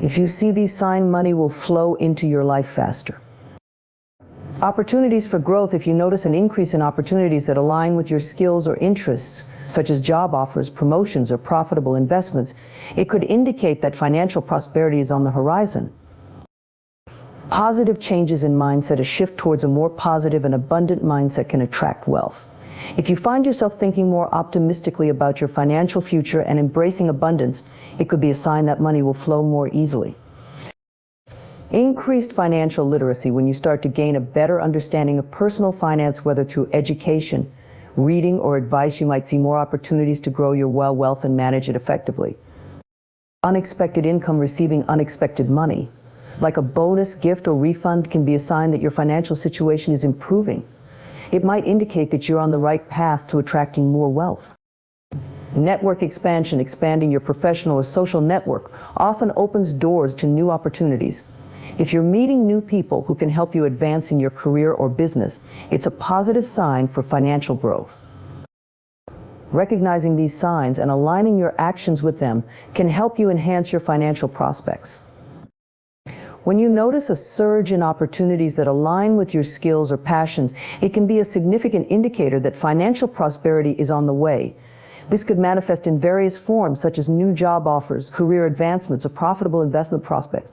If you see these signs, money will flow into your life faster. Opportunities for growth. If you notice an increase in opportunities that align with your skills or interests, such as job offers, promotions, or profitable investments, it could indicate that financial prosperity is on the horizon. Positive changes in mindset. A shift towards a more positive and abundant mindset can attract wealth. If you find yourself thinking more optimistically about your financial future and embracing abundance, it could be a sign that money will flow more easily. Increased financial literacy. When you start to gain a better understanding of personal finance, whether through education, reading, or advice, you might see more opportunities to grow your wealth and manage it effectively. Unexpected income. Receiving unexpected money, like a bonus, gift, or refund, can be a sign that your financial situation is improving. It might indicate that you're on the right path to attracting more wealth. Network expansion. Expanding your professional or social network often opens doors to new opportunities. If you're meeting new people who can help you advance in your career or business, it's a positive sign for financial growth. Recognizing these signs and aligning your actions with them can help you enhance your financial prospects. When you notice a surge in opportunities that align with your skills or passions, it can be a significant indicator that financial prosperity is on the way. This could manifest in various forms, such as new job offers, career advancements, or profitable investment prospects.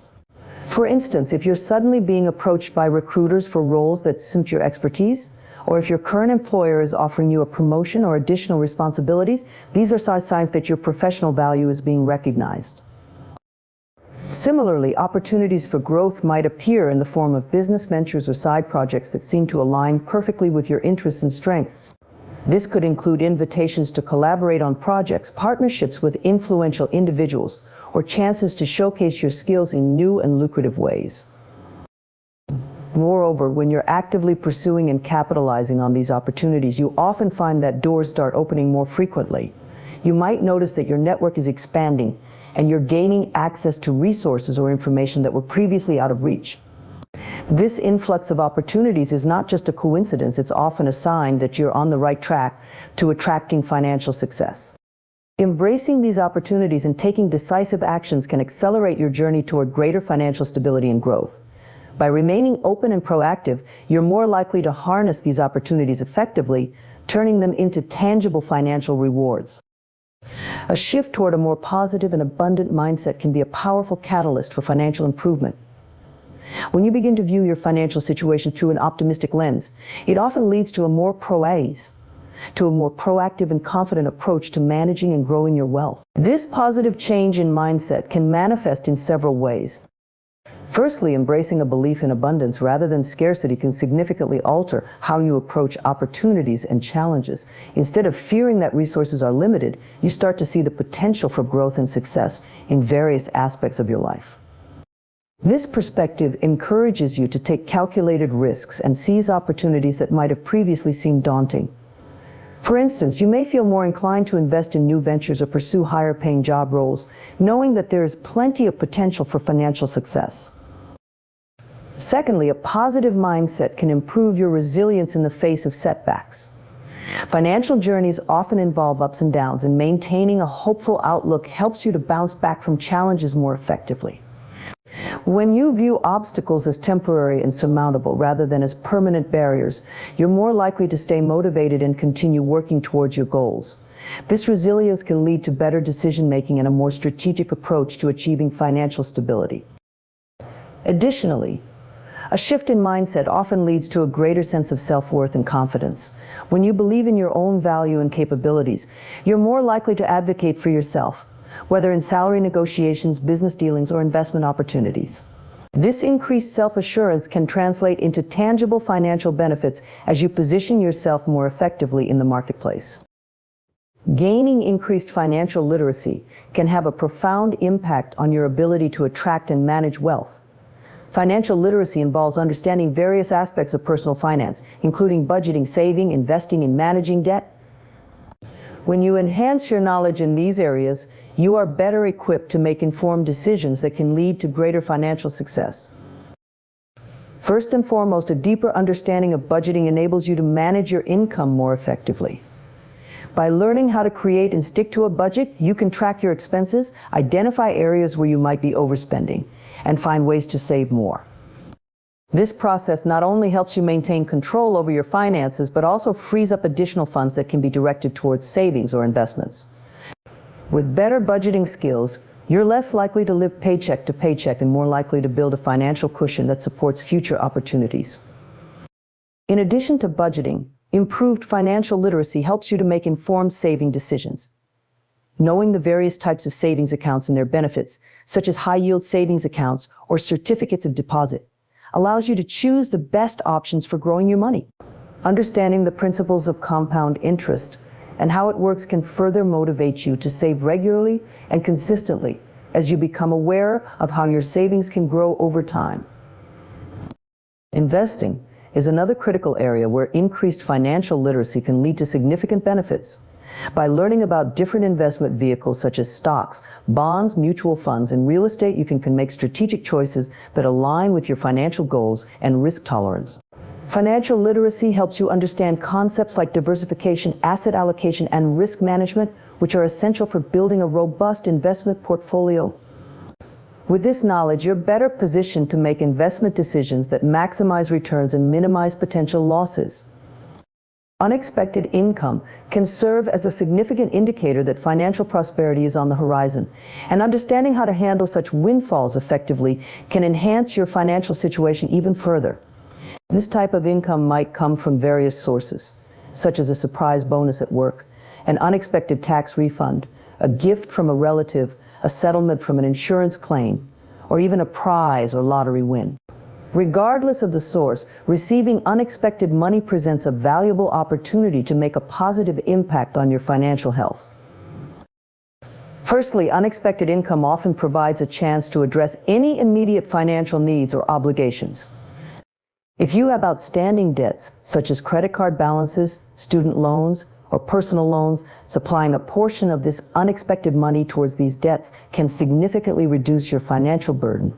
For instance, if you're suddenly being approached by recruiters for roles that suit your expertise, or if your current employer is offering you a promotion or additional responsibilities, these are signs that your professional value is being recognized. Similarly, opportunities for growth might appear in the form of business ventures or side projects that seem to align perfectly with your interests and strengths. This could include invitations to collaborate on projects, partnerships with influential individuals, or chances to showcase your skills in new and lucrative ways. Moreover, when you're actively pursuing and capitalizing on these opportunities, you often find that doors start opening more frequently. You might notice that your network is expanding and you're gaining access to resources or information that were previously out of reach. This influx of opportunities is not just a coincidence, it's often a sign that you're on the right track to attracting financial success. Embracing these opportunities and taking decisive actions can accelerate your journey toward greater financial stability and growth. By remaining open and proactive, you're more likely to harness these opportunities effectively, turning them into tangible financial rewards. A shift toward a more positive and abundant mindset can be a powerful catalyst for financial improvement. When you begin to view your financial situation through an optimistic lens, it often leads to a more proactive and confident approach to managing and growing your wealth. This positive change in mindset can manifest in several ways. Firstly, embracing a belief in abundance rather than scarcity can significantly alter how you approach opportunities and challenges. Instead of fearing that resources are limited, you start to see the potential for growth and success in various aspects of your life. This perspective encourages you to take calculated risks and seize opportunities that might have previously seemed daunting. For instance, you may feel more inclined to invest in new ventures or pursue higher-paying job roles, knowing that there is plenty of potential for financial success. Secondly, a positive mindset can improve your resilience in the face of setbacks. Financial journeys often involve ups and downs, and maintaining a hopeful outlook helps you to bounce back from challenges more effectively. When you view obstacles as temporary and surmountable rather than as permanent barriers, you're more likely to stay motivated and continue working towards your goals. This resilience can lead to better decision-making and a more strategic approach to achieving financial stability. Additionally, a shift in mindset often leads to a greater sense of self-worth and confidence. When you believe in your own value and capabilities, you're more likely to advocate for yourself, whether in salary negotiations, business dealings, or investment opportunities. This increased self-assurance can translate into tangible financial benefits as you position yourself more effectively in the marketplace. Gaining increased financial literacy can have a profound impact on your ability to attract and manage wealth. Financial literacy involves understanding various aspects of personal finance, including budgeting, saving, investing, and managing debt. When you enhance your knowledge in these areas, you are better equipped to make informed decisions that can lead to greater financial success. First and foremost, a deeper understanding of budgeting enables you to manage your income more effectively. By learning how to create and stick to a budget, you can track your expenses, identify areas where you might be overspending, and find ways to save more. This process not only helps you maintain control over your finances, but also frees up additional funds that can be directed towards savings or investments. With better budgeting skills, you're less likely to live paycheck to paycheck and more likely to build a financial cushion that supports future opportunities. In addition to budgeting, improved financial literacy helps you to make informed saving decisions. Knowing the various types of savings accounts and their benefits, such as high-yield savings accounts or certificates of deposit, allows you to choose the best options for growing your money. Understanding the principles of compound interest and how it works can further motivate you to save regularly and consistently as you become aware of how your savings can grow over time. Investing is another critical area where increased financial literacy can lead to significant benefits. By learning about different investment vehicles such as stocks, bonds, mutual funds, and real estate, you can make strategic choices that align with your financial goals and risk tolerance. Financial literacy helps you understand concepts like diversification, asset allocation, and risk management, which are essential for building a robust investment portfolio. With this knowledge, you're better positioned to make investment decisions that maximize returns and minimize potential losses. Unexpected income can serve as a significant indicator that financial prosperity is on the horizon, and understanding how to handle such windfalls effectively can enhance your financial situation even further. This type of income might come from various sources, such as a surprise bonus at work, an unexpected tax refund, a gift from a relative, a settlement from an insurance claim, or even a prize or lottery win. Regardless of the source, receiving unexpected money presents a valuable opportunity to make a positive impact on your financial health. Firstly, unexpected income often provides a chance to address any immediate financial needs or obligations. If you have outstanding debts, such as credit card balances, student loans, or personal loans, supplying a portion of this unexpected money towards these debts can significantly reduce your financial burden.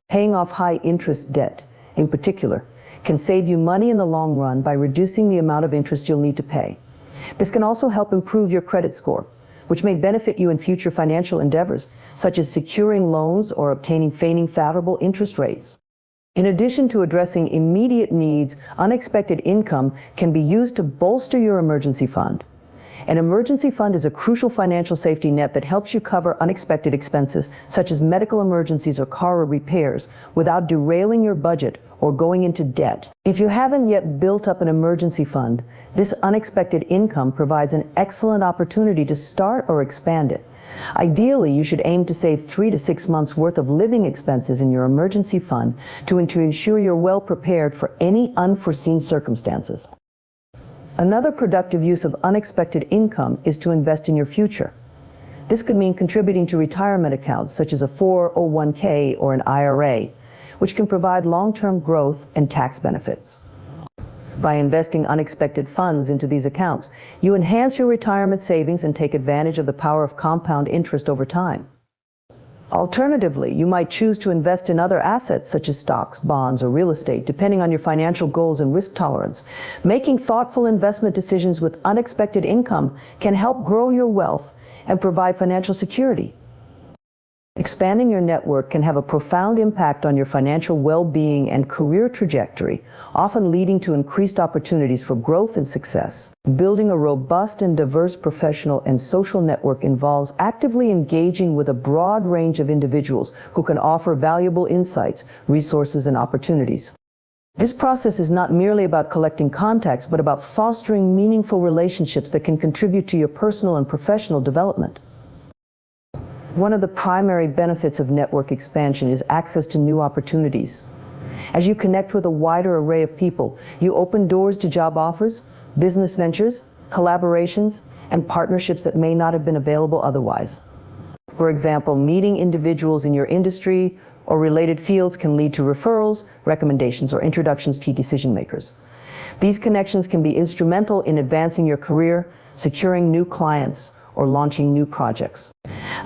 Paying off high-interest debt, in particular, can save you money in the long run by reducing the amount of interest you'll need to pay. This can also help improve your credit score, which may benefit you in future financial endeavors, such as securing loans or obtaining favorable interest rates. In addition to addressing immediate needs, unexpected income can be used to bolster your emergency fund. An emergency fund is a crucial financial safety net that helps you cover unexpected expenses, such as medical emergencies or car repairs, without derailing your budget or going into debt. If you haven't yet built up an emergency fund, this unexpected income provides an excellent opportunity to start or expand it. Ideally, you should aim to save 3 to 6 months' worth of living expenses in your emergency fund to ensure you're well prepared for any unforeseen circumstances. Another productive use of unexpected income is to invest in your future. This could mean contributing to retirement accounts such as a 401k or an IRA, which can provide long-term growth and tax benefits. By investing unexpected funds into these accounts, you enhance your retirement savings and take advantage of the power of compound interest over time. Alternatively, you might choose to invest in other assets such as stocks, bonds, or real estate, depending on your financial goals and risk tolerance. Making thoughtful investment decisions with unexpected income can help grow your wealth and provide financial security. Expanding your network can have a profound impact on your financial well-being and career trajectory, often leading to increased opportunities for growth and success. Building a robust and diverse professional and social network involves actively engaging with a broad range of individuals who can offer valuable insights, resources, and opportunities. This process is not merely about collecting contacts, but about fostering meaningful relationships that can contribute to your personal and professional development. One of the primary benefits of network expansion is access to new opportunities. As you connect with a wider array of people, you open doors to job offers, business ventures, collaborations, and partnerships that may not have been available otherwise. For example, meeting individuals in your industry or related fields can lead to referrals, recommendations, or introductions to key decision makers. These connections can be instrumental in advancing your career, securing new clients, or launching new projects.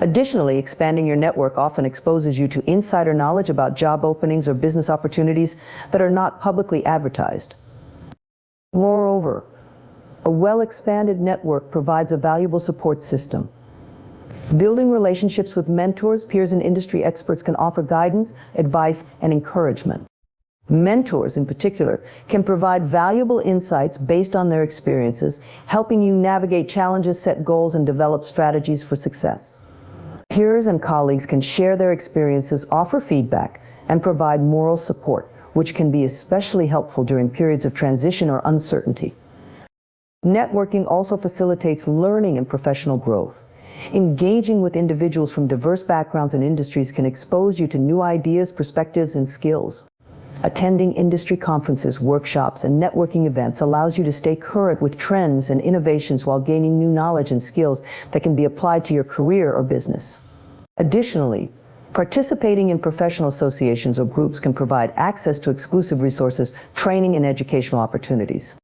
Additionally, expanding your network often exposes you to insider knowledge about job openings or business opportunities that are not publicly advertised. Moreover, A well-expanded network provides a valuable support system. Building relationships with mentors, peers, and industry experts can offer guidance, advice, and encouragement. Mentors, in particular, can provide valuable insights based on their experiences, helping you navigate challenges, set goals, and develop strategies for success. Peers and colleagues can share their experiences, offer feedback, and provide moral support, which can be especially helpful during periods of transition or uncertainty. Networking also facilitates learning and professional growth. Engaging with individuals from diverse backgrounds and industries can expose you to new ideas, perspectives, and skills. Attending industry conferences, workshops, and networking events allows you to stay current with trends and innovations while gaining new knowledge and skills that can be applied to your career or business. Additionally, participating in professional associations or groups can provide access to exclusive resources, training, and educational opportunities.